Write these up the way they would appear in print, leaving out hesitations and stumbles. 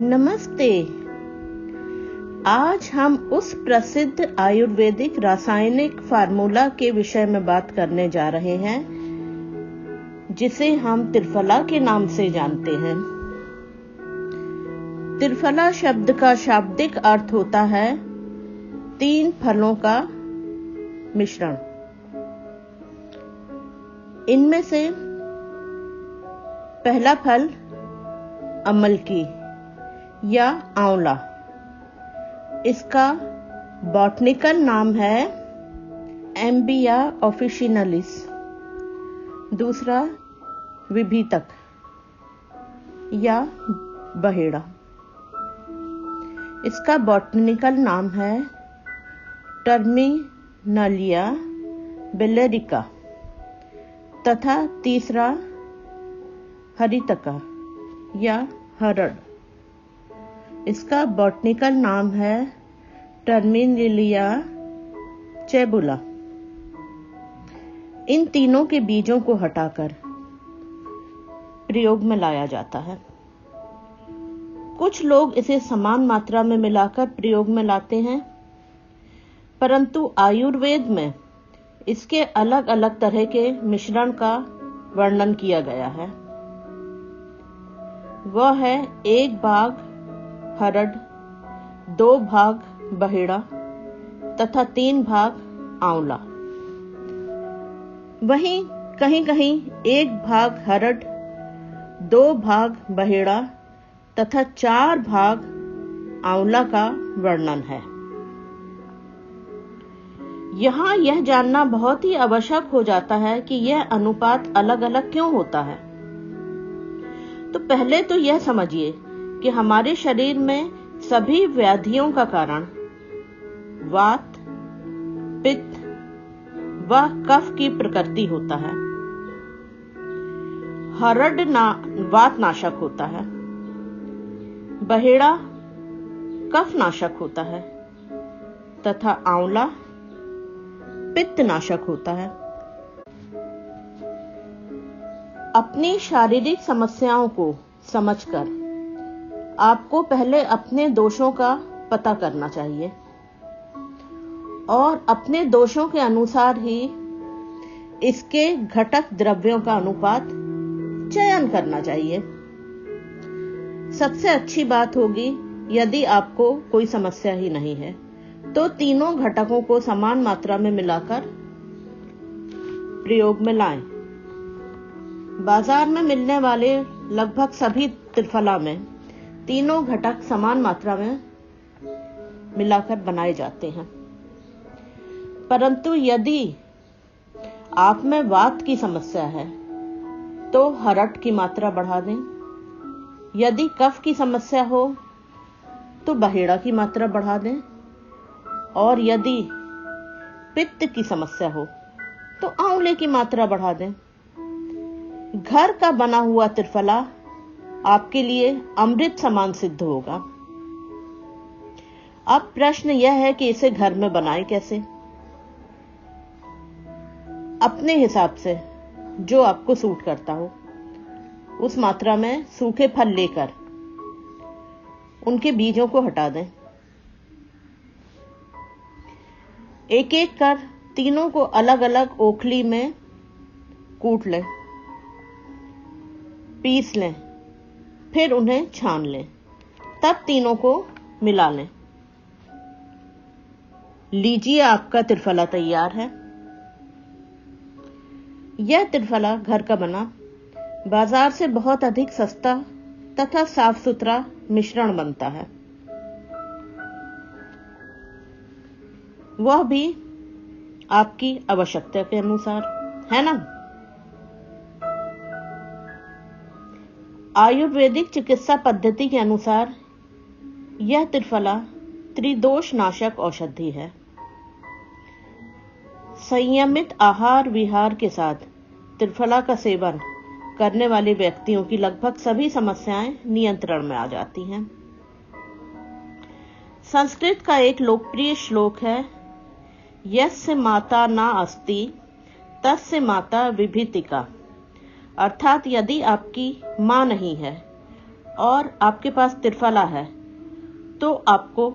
नमस्ते। आज हम उस प्रसिद्ध आयुर्वेदिक रासायनिक फार्मूला के विषय में बात करने जा रहे हैं जिसे हम त्रिफला के नाम से जानते हैं। त्रिफला शब्द का शाब्दिक अर्थ होता है 3 फलों का मिश्रण। इनमें से पहला फल अमलकी या आंवला, इसका बॉटनिकल नाम है एम्बिया ऑफिशिनलिस। दूसरा विभीतक या बहेड़ा, इसका बॉटनिकल नाम है टर्मिनलिया बेलेरिका। तथा तीसरा हरितका या हरड़, इसका बॉटनिकल नाम है टर्मिनलिया चेबुला। इन तीनों के बीजों को हटाकर प्रयोग में लाया जाता है। कुछ लोग इसे समान मात्रा में मिलाकर प्रयोग में लाते हैं, परंतु आयुर्वेद में इसके अलग अलग तरह के मिश्रण का वर्णन किया गया है। वह है 1 भाग हरड़, 2 भाग बहेड़ा तथा 3 भाग आंवला। वहीं कहीं कहीं 1 भाग हरड़, 2 भाग बहेड़ा तथा 4 भाग आंवला का वर्णन है। यहाँ यह जानना बहुत ही आवश्यक हो जाता है कि यह अनुपात अलग अलग क्यों होता है। तो पहले तो यह समझिए कि हमारे शरीर में सभी व्याधियों का कारण वात, पित्त व कफ की प्रकृति होता है। हरड़ वात नाशक होता है, बहेड़ा कफ नाशक होता है तथा आंवला पित्त नाशक होता है। अपनी शारीरिक समस्याओं को समझकर आपको पहले अपने दोषों का पता करना चाहिए और अपने दोषों के अनुसार ही इसके घटक द्रव्यों का अनुपात चयन करना चाहिए। सबसे अच्छी बात होगी यदि आपको कोई समस्या ही नहीं है तो तीनों घटकों को समान मात्रा में मिलाकर प्रयोग में लाएं। बाजार में मिलने वाले लगभग सभी त्रिफला में तीनों घटक समान मात्रा में मिलाकर बनाए जाते हैं, परंतु यदि आप में वात की समस्या है तो हरड़ की मात्रा बढ़ा दें। यदि कफ की समस्या हो तो बहेड़ा की मात्रा बढ़ा दें और यदि पित्त की समस्या हो तो आंवले की मात्रा बढ़ा दें। घर का बना हुआ त्रिफला आपके लिए अमृत समान सिद्ध होगा। अब प्रश्न यह है कि इसे घर में बनाएं कैसे। अपने हिसाब से जो आपको सूट करता हो उस मात्रा में सूखे फल लेकर उनके बीजों को हटा दें। एक एक कर तीनों को अलग अलग ओखली में कूट लें, पीस लें, फिर उन्हें छान लें, तब तीनों को मिला लें। लीजिए, आपका त्रिफला तैयार है। यह त्रिफला घर का बना बाजार से बहुत अधिक सस्ता तथा साफ सुथरा मिश्रण बनता है, वह भी आपकी आवश्यकता के अनुसार, है ना। आयुर्वेदिक चिकित्सा पद्धति के अनुसार यह त्रिफला त्रिदोष नाशक औषधि है। संयमित आहार विहार के साथ त्रिफला का सेवन करने वाले व्यक्तियों की लगभग सभी समस्याएं नियंत्रण में आ जाती हैं। संस्कृत का एक लोकप्रिय श्लोक है, यस्य माता न अस्ति तस्य माता विभीतिका। अर्थात यदि आपकी मां नहीं है और आपके पास त्रिफला है तो आपको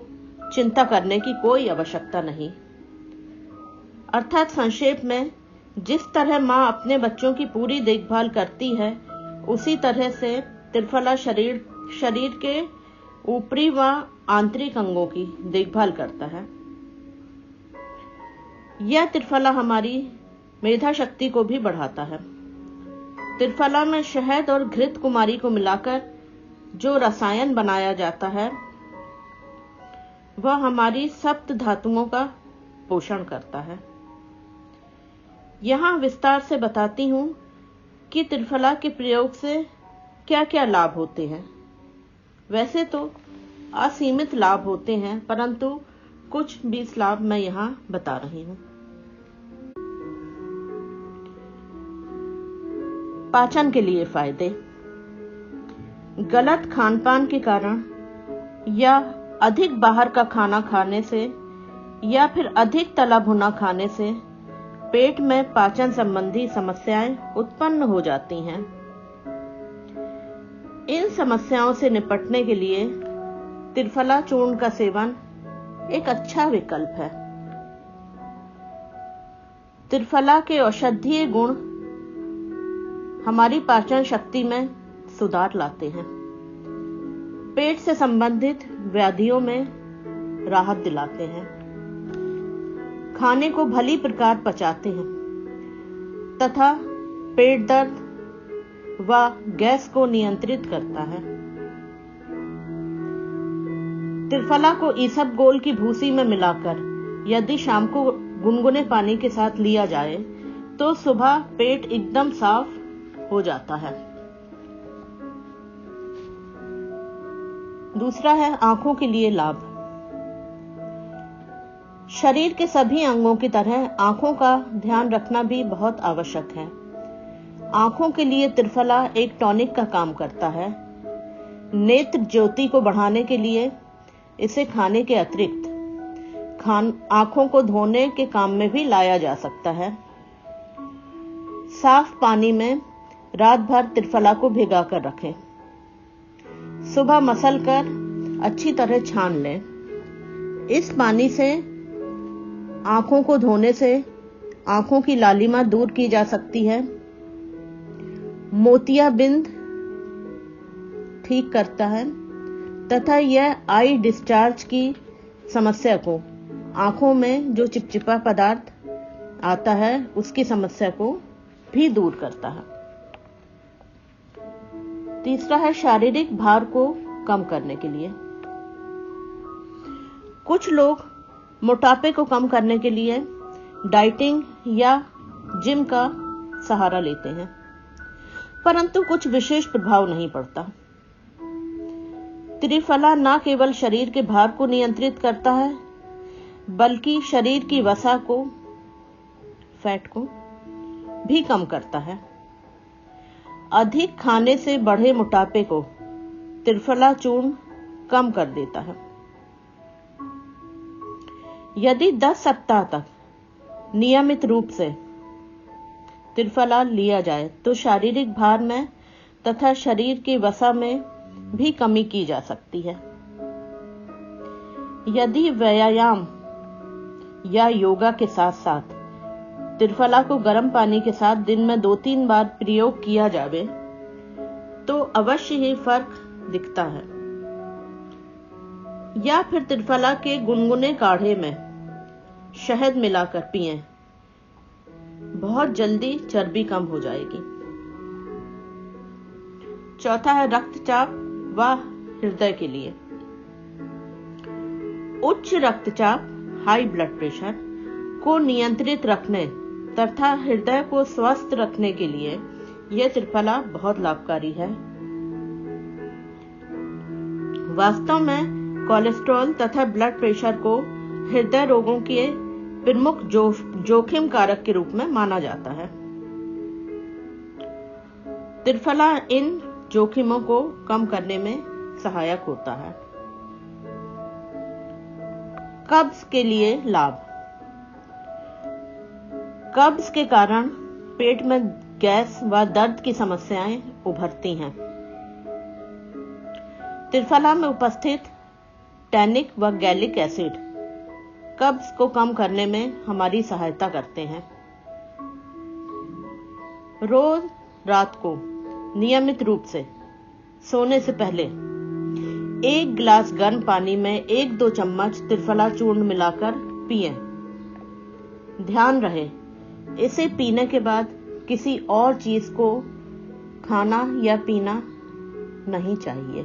चिंता करने की कोई आवश्यकता नहीं। अर्थात संक्षेप में, जिस तरह माँ अपने बच्चों की पूरी देखभाल करती है, उसी तरह से त्रिफला शरीर के ऊपरी व आंतरिक अंगों की देखभाल करता है। यह त्रिफला हमारी मेधा शक्ति को भी बढ़ाता है। त्रिफला में शहद और घृत कुमारी को मिलाकर जो रसायन बनाया जाता है वह हमारी सप्त धातुओं का पोषण करता है। यहाँ विस्तार से बताती हूँ कि त्रिफला के प्रयोग से क्या क्या लाभ होते हैं। वैसे तो असीमित लाभ होते हैं, परंतु कुछ 20 लाभ मैं यहाँ बता रही हूँ। पाचन के लिए फायदे। गलत खानपान के कारण या अधिक बाहर का खाना खाने से या फिर अधिक तला भुना खाने से पेट में पाचन संबंधी समस्याएं उत्पन्न हो जाती हैं। इन समस्याओं से निपटने के लिए त्रिफला चूर्ण का सेवन एक अच्छा विकल्प है। त्रिफला के औषधीय गुण हमारी पाचन शक्ति में सुधार लाते हैं, पेट से संबंधित व्याधियों में राहत दिलाते हैं, खाने को भली प्रकार पचाते हैं तथा पेट दर्द व गैस को नियंत्रित करता है। त्रिफला को इसबगोल की भूसी में मिलाकर यदि शाम को गुनगुने पानी के साथ लिया जाए तो सुबह पेट एकदम साफ हो जाता है। दूसरा है आंखों के लिए लाभ। शरीर के सभी अंगों की तरह आंखों का ध्यान रखना भी बहुत आवश्यक है। आंखों के लिए त्रिफला एक टॉनिक का काम करता है। नेत्र ज्योति को बढ़ाने के लिए इसे खाने के अतिरिक्त आंखों को धोने के काम में भी लाया जा सकता है। साफ पानी में रात भर त्रिफला को भिगा कर रखें। सुबह मसल कर अच्छी तरह छान लें। इस पानी से आंखों को धोने से आंखों की लालिमा दूर की जा सकती है। मोतियाबिंद ठीक करता है तथा यह आई डिस्चार्ज की समस्या को, आंखों में जो चिपचिपा पदार्थ आता है उसकी समस्या को भी दूर करता है। तीसरा है शारीरिक भार को कम करने के लिए। कुछ लोग मोटापे को कम करने के लिए डाइटिंग या जिम का सहारा लेते हैं, परंतु कुछ विशेष प्रभाव नहीं पड़ता। त्रिफला न केवल शरीर के भार को नियंत्रित करता है, बल्कि शरीर की वसा को, फैट को भी कम करता है। अधिक खाने से बढ़े मोटापे को त्रिफला चूर्ण कम कर देता है। यदि 10 सप्ताह तक नियमित रूप से त्रिफला लिया जाए तो शारीरिक भार में तथा शरीर की वसा में भी कमी की जा सकती है। यदि व्यायाम या योगा के साथ साथ त्रिफला को गर्म पानी के साथ दिन में 2-3 बार प्रयोग किया जाए तो अवश्य ही फर्क दिखता है। या फिर त्रिफला के गुनगुने काढ़े में शहद मिलाकर पिएं, बहुत जल्दी चर्बी कम हो जाएगी। चौथा है रक्तचाप व हृदय के लिए। उच्च रक्तचाप, हाई ब्लड प्रेशर को नियंत्रित रखने तथा हृदय को स्वस्थ रखने के लिए यह त्रिफला बहुत लाभकारी है। वास्तव में कोलेस्ट्रॉल तथा ब्लड प्रेशर को हृदय रोगों के प्रमुख जोखिम कारक के रूप में माना जाता है। त्रिफला इन जोखिमों को कम करने में सहायक होता है। कब्ज के लिए लाभ। कब्ज के कारण पेट में गैस व दर्द की समस्याएं उभरती हैं। त्रिफला में उपस्थित टैनिक व गैलिक एसिड कब्ज को कम करने में हमारी सहायता करते हैं। रोज रात को नियमित रूप से सोने से पहले 1 गिलास गर्म पानी में 1-2 चम्मच त्रिफला चूर्ण मिलाकर पिएं। ध्यान रहे, इसे पीने के बाद किसी और चीज को खाना या पीना नहीं चाहिए।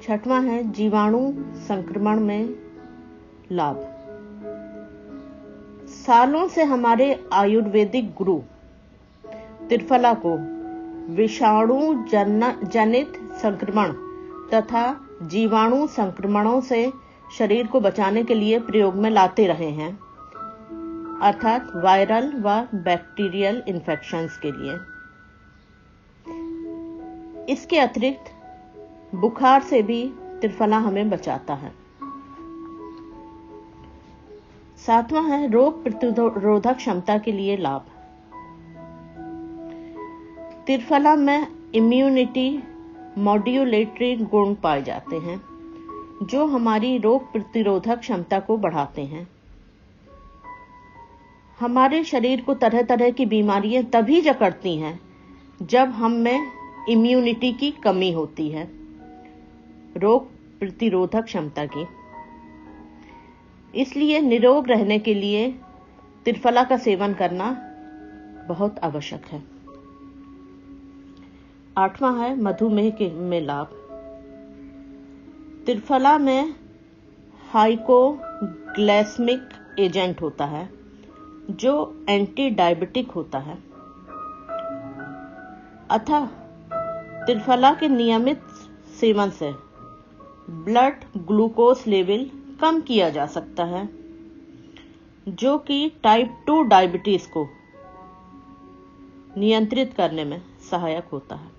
6वां है जीवाणु संक्रमण में लाभ। सालों से हमारे आयुर्वेदिक गुरु त्रिफला को विषाणु जनित संक्रमण तथा जीवाणु संक्रमणों से शरीर को बचाने के लिए प्रयोग में लाते रहे हैं, अर्थात वायरल व बैक्टीरियल इन्फेक्शंस के लिए। इसके अतिरिक्त बुखार से भी त्रिफला हमें बचाता है। 7वां है रोग प्रतिरोधक क्षमता के लिए लाभ। त्रिफला में इम्यूनिटी मॉड्यूलेटरी गुण पाए जाते हैं जो हमारी रोग प्रतिरोधक क्षमता को बढ़ाते हैं। हमारे शरीर को तरह तरह की बीमारियां तभी जकड़ती हैं जब हम में इम्यूनिटी की कमी होती है, रोग प्रतिरोधक क्षमता की। इसलिए निरोग रहने के लिए त्रिफला का सेवन करना बहुत आवश्यक है। 8वां है मधुमेह में लाभ। त्रिफला में हाइपोग्लाइसेमिक एजेंट होता है जो एंटी डायबिटिक होता है, अतः त्रिफला के नियमित सेवन से ब्लड ग्लूकोज लेवल कम किया जा सकता है जो कि टाइप 2 डायबिटीज को नियंत्रित करने में सहायक होता है।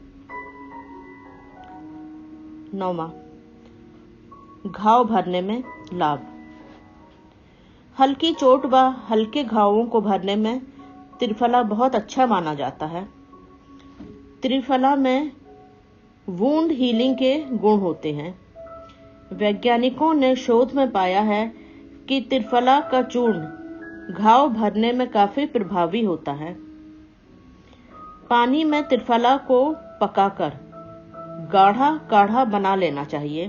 9वां घाव भरने में लाभ। हल्की चोट व हल्के घावों को भरने में त्रिफला बहुत अच्छा माना जाता है। त्रिफला में वुंड हीलिंग के गुण होते हैं। वैज्ञानिकों ने शोध में पाया है कि त्रिफला का चूर्ण घाव भरने में काफी प्रभावी होता है। पानी में त्रिफला को पकाकर गाढ़ा काढ़ा बना लेना चाहिए।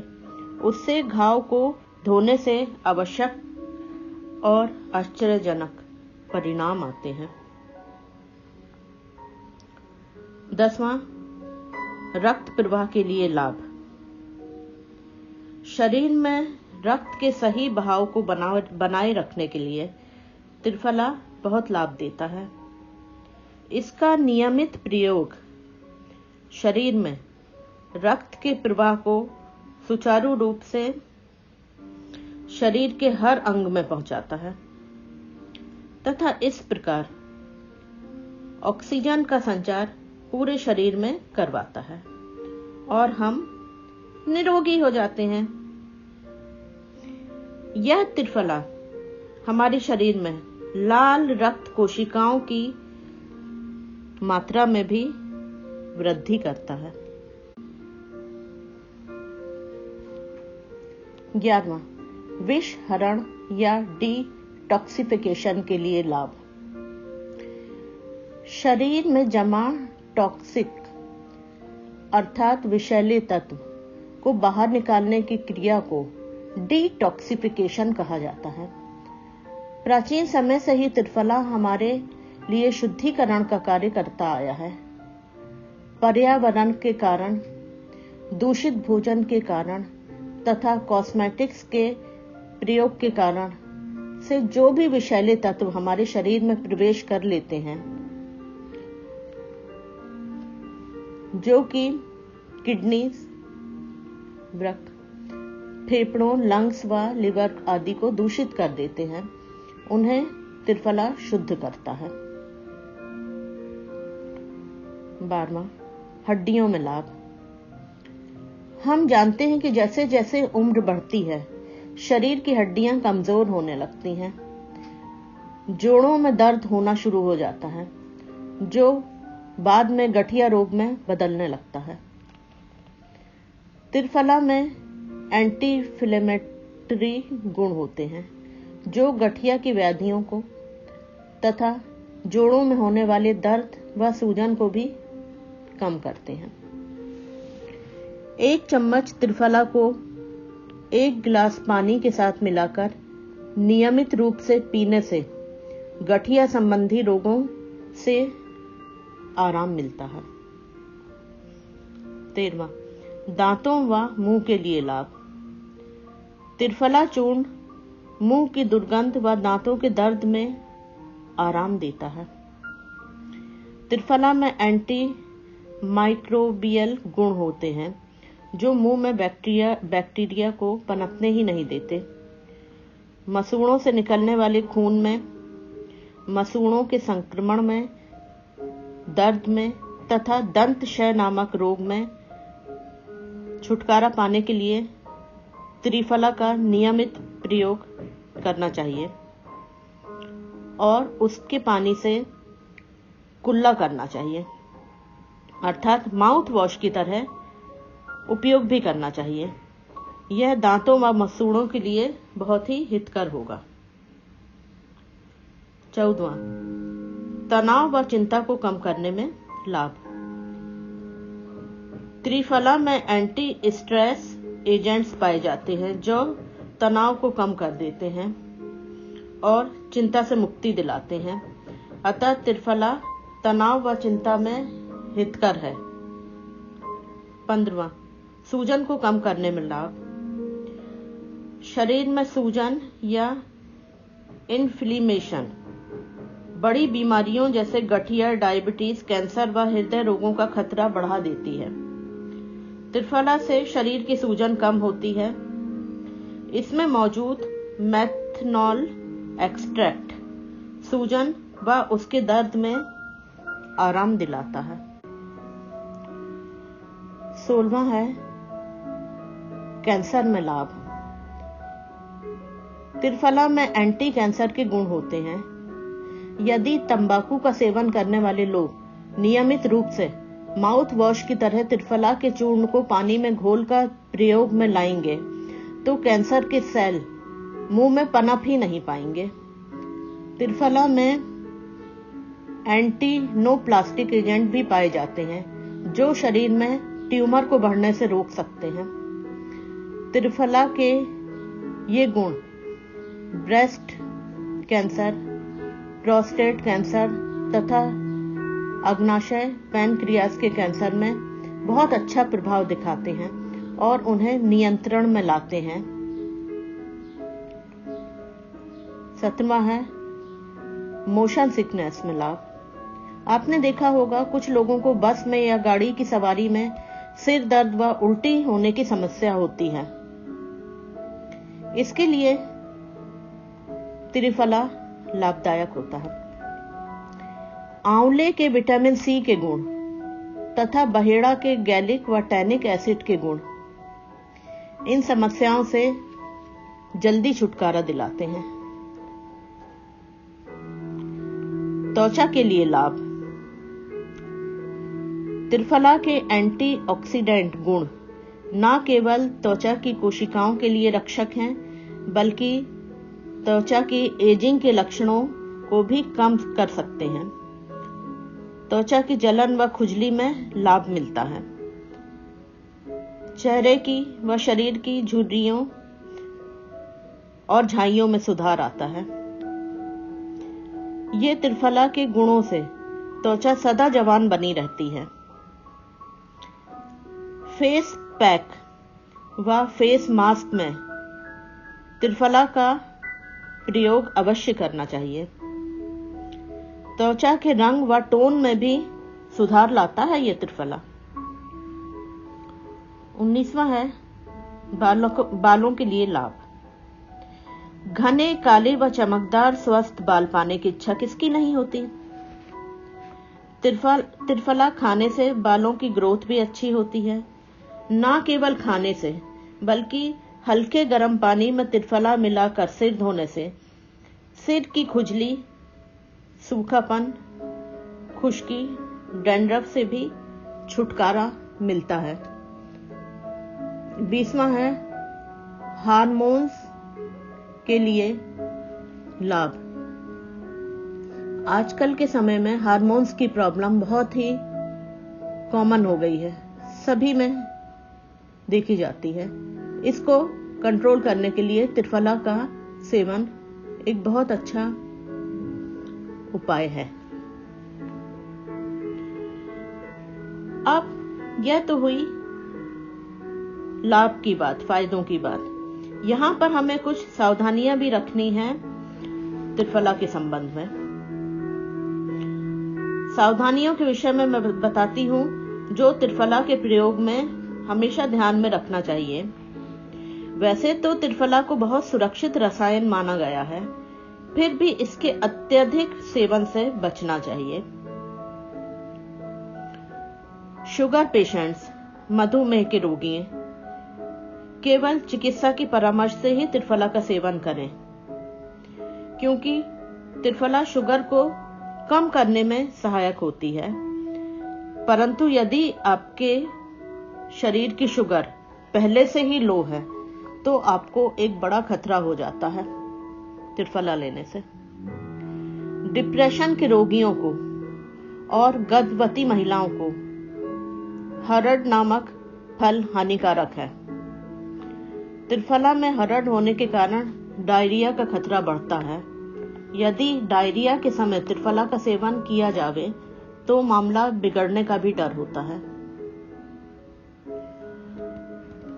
उससे घाव को धोने से आवश्यक और आश्चर्यजनक परिणाम आते हैं। 10वां रक्त प्रवाह के लिए लाभ। शरीर में रक्त के सही बहाव को बनाए रखने के लिए त्रिफला बहुत लाभ देता है। इसका नियमित प्रयोग शरीर में रक्त के प्रवाह को सुचारू रूप से शरीर के हर अंग में पहुंचाता है तथा इस प्रकार ऑक्सीजन का संचार पूरे शरीर में करवाता है और हम निरोगी हो जाते हैं। यह त्रिफला हमारे शरीर में लाल रक्त कोशिकाओं की मात्रा में भी वृद्धि करता है। 11वां विष हरण या डिटॉक्सिफिकेशन के लिए लाभ। शरीर में जमा टॉक्सिक अर्थात विषैले तत्व को बाहर निकालने की क्रिया को डिटॉक्सिफिकेशन कहा जाता है। प्राचीन समय से ही त्रिफला हमारे लिए शुद्धिकरण का कार्य करता आया है। पर्यावरण के कारण, दूषित भोजन के कारण तथा कॉस्मेटिक्स के प्रयोग के कारण से जो भी विषैले तत्व हमारे शरीर में प्रवेश कर लेते हैं, जो कि किडनी, वृक्क, फेफड़ों, लंग्स व लिवर आदि को दूषित कर देते हैं, उन्हें त्रिफला शुद्ध करता है। 12वां हड्डियों में लाभ। हम जानते हैं कि जैसे जैसे उम्र बढ़ती है शरीर की हड्डियां कमजोर होने लगती हैं, जोड़ों में दर्द होना शुरू हो जाता है जो बाद में गठिया रोग में बदलने लगता है। त्रिफला में एंटी इन्फ्लेमेटरी गुण होते हैं जो गठिया की व्याधियों को तथा जोड़ों में होने वाले दर्द व सूजन को भी कम करते हैं। 1 चम्मच त्रिफला को 1 गिलास पानी के साथ मिलाकर नियमित रूप से पीने से गठिया संबंधी रोगों से आराम मिलता है। 13वां, दांतों व मुंह के लिए लाभ। त्रिफला चूर्ण मुंह की दुर्गंध व दांतों के दर्द में आराम देता है। त्रिफला में एंटी माइक्रोबियल गुण होते हैं जो मुंह में बैक्टीरिया को पनपने ही नहीं देते। मसूड़ों से निकलने वाले खून में, मसूड़ों के संक्रमण में, दर्द में तथा दंत क्षय नामक रोग में छुटकारा पाने के लिए त्रिफला का नियमित प्रयोग करना चाहिए और उसके पानी से कुल्ला करना चाहिए, अर्थात माउथ वॉश की तरह उपयोग भी करना चाहिए। यह दांतों व मसूड़ों के लिए बहुत ही हितकर होगा। 14वां, तनाव व चिंता को कम करने में लाभ। त्रिफला में एंटी स्ट्रेस एजेंट्स पाए जाते हैं जो तनाव को कम कर देते हैं और चिंता से मुक्ति दिलाते हैं। अतः त्रिफला तनाव व चिंता में हितकर है। 15वां, सूजन को कम करने में लाभ। शरीर में सूजन या इन्फ्लेमेशन बड़ी बीमारियों जैसे गठिया, डायबिटीज, कैंसर व हृदय रोगों का खतरा बढ़ा देती है। त्रिफला से शरीर की सूजन कम होती है। इसमें मौजूद मेथनॉल एक्सट्रैक्ट सूजन व उसके दर्द में आराम दिलाता है। 16वां है कैंसर में लाभ। त्रिफला में एंटी कैंसर के गुण होते हैं। यदि तंबाकू का सेवन करने वाले लोग नियमित रूप से माउथ वॉश की तरह त्रिफला के चूर्ण को पानी में घोलकर प्रयोग में लाएंगे तो कैंसर के सेल मुंह में पनप ही नहीं पाएंगे। त्रिफला में एंटीनोप्लास्टिक एजेंट भी पाए जाते हैं जो शरीर में ट्यूमर को बढ़ने से रोक सकते हैं। त्रिफला के ये गुण ब्रेस्ट कैंसर, प्रोस्टेट कैंसर तथा अग्नाशय पैनक्रियाज के कैंसर में बहुत अच्छा प्रभाव दिखाते हैं और उन्हें नियंत्रण में लाते हैं। 17वां है मोशन सिकनेस में लाभ। आपने देखा होगा कुछ लोगों को बस में या गाड़ी की सवारी में सिर दर्द व उल्टी होने की समस्या होती है। इसके लिए त्रिफला लाभदायक होता है। आंवले के विटामिन सी के गुण तथा बहेड़ा के गैलिक व टैनिक एसिड के गुण इन समस्याओं से जल्दी छुटकारा दिलाते हैं। त्वचा के लिए लाभ। त्रिफला के एंटीऑक्सीडेंट गुण न केवल त्वचा की कोशिकाओं के लिए रक्षक हैं बल्कि त्वचा की एजिंग के लक्षणों को भी कम कर सकते हैं। त्वचा की जलन व खुजली में लाभ मिलता है। चेहरे की व शरीर की झुर्रियों और झाइयों में सुधार आता है। ये त्रिफला के गुणों से त्वचा सदा जवान बनी रहती है। फेस पैक व फेस मास्क में त्रिफला का प्रयोग अवश्य करना चाहिए। त्वचा के रंग व टोन में भी सुधार लाता है यह त्रिफला। 19वां है बालों के लिए लाभ। घने, काले व चमकदार स्वस्थ बाल पाने की इच्छा किसकी नहीं होती। त्रिफला खाने से बालों की ग्रोथ भी अच्छी होती है। न केवल खाने से बल्कि हल्के गर्म पानी में त्रिफला मिलाकर सिर धोने से सिर की खुजली, सूखापन, खुश्की, डैंड्रफ से भी छुटकारा मिलता है। 20वां है हार्मोन्स के लिए लाभ। आजकल के समय में हार्मोन्स की प्रॉब्लम बहुत ही कॉमन हो गई है, सभी में देखी जाती है। इसको कंट्रोल करने के लिए त्रिफला का सेवन एक बहुत अच्छा उपाय है। अब यह तो हुई लाभ की बात, फायदों की बात। यहां पर हमें कुछ सावधानियां भी रखनी है त्रिफला के संबंध में। सावधानियों के विषय में मैं बताती हूं जो त्रिफला के प्रयोग में हमेशा ध्यान में रखना चाहिए। वैसे तो त्रिफला को बहुत सुरक्षित रसायन माना गया है, फिर भी इसके अत्यधिक सेवन से बचना चाहिए। शुगर पेशेंट्स, मधुमेह के रोगी केवल चिकित्सा की परामर्श से ही त्रिफला का सेवन करें, क्योंकि त्रिफला शुगर को कम करने में सहायक होती है। परंतु यदि आपके शरीर की शुगर पहले से ही लो है तो आपको एक बड़ा खतरा हो जाता है त्रिफला लेने से। डिप्रेशन के रोगियों को और गर्भवती महिलाओं को हरड़ नामक फल हानिकारक है। त्रिफला में हरड़ होने के कारण डायरिया का खतरा बढ़ता है। यदि डायरिया के समय त्रिफला का सेवन किया जावे तो मामला बिगड़ने का भी डर होता है।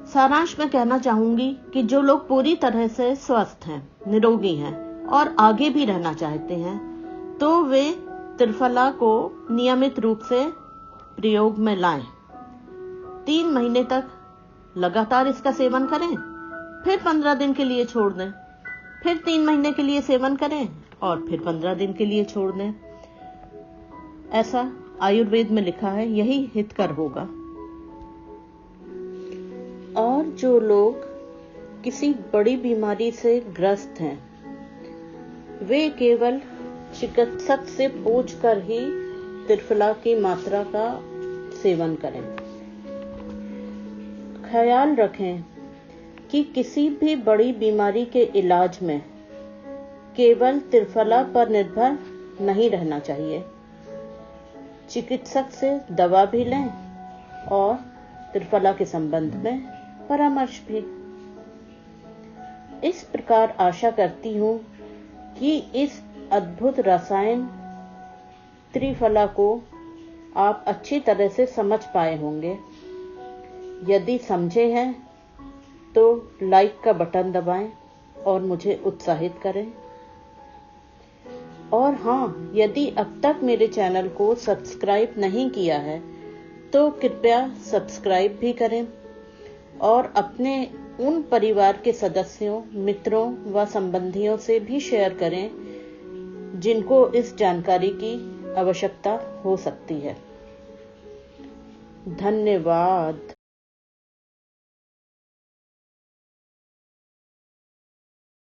सारांश में कहना चाहूंगी कि जो लोग पूरी तरह से स्वस्थ हैं, निरोगी हैं और आगे भी रहना चाहते हैं, तो वे त्रिफला को नियमित रूप से प्रयोग में लाएं। 3 महीने तक लगातार इसका सेवन करें, फिर 15 दिन के लिए छोड़ दें, फिर 3 महीने के लिए सेवन करें और फिर 15 दिन के लिए छोड़ दें। ऐसा आयुर्वेद में लिखा है, यही हितकर होगा। और जो लोग किसी बड़ी बीमारी से ग्रस्त हैं, वे केवल चिकित्सक से पूछकर ही त्रिफला की मात्रा का सेवन करें। ख्याल रखें कि किसी भी बड़ी बीमारी के इलाज में केवल त्रिफला पर निर्भर नहीं रहना चाहिए। चिकित्सक से दवा भी लें और त्रिफला के संबंध में परामर्श भी। इस प्रकार आशा करती हूं कि इस अद्भुत रसायन त्रिफला को आप अच्छी तरह से समझ पाए होंगे। यदि समझे हैं तो लाइक का बटन दबाएं और मुझे उत्साहित करें। और हाँ, यदि अब तक मेरे चैनल को सब्सक्राइब नहीं किया है तो कृपया सब्सक्राइब भी करें और अपने उन परिवार के सदस्यों, मित्रों व संबंधियों से भी शेयर करें जिनको इस जानकारी की आवश्यकता हो सकती है। धन्यवाद।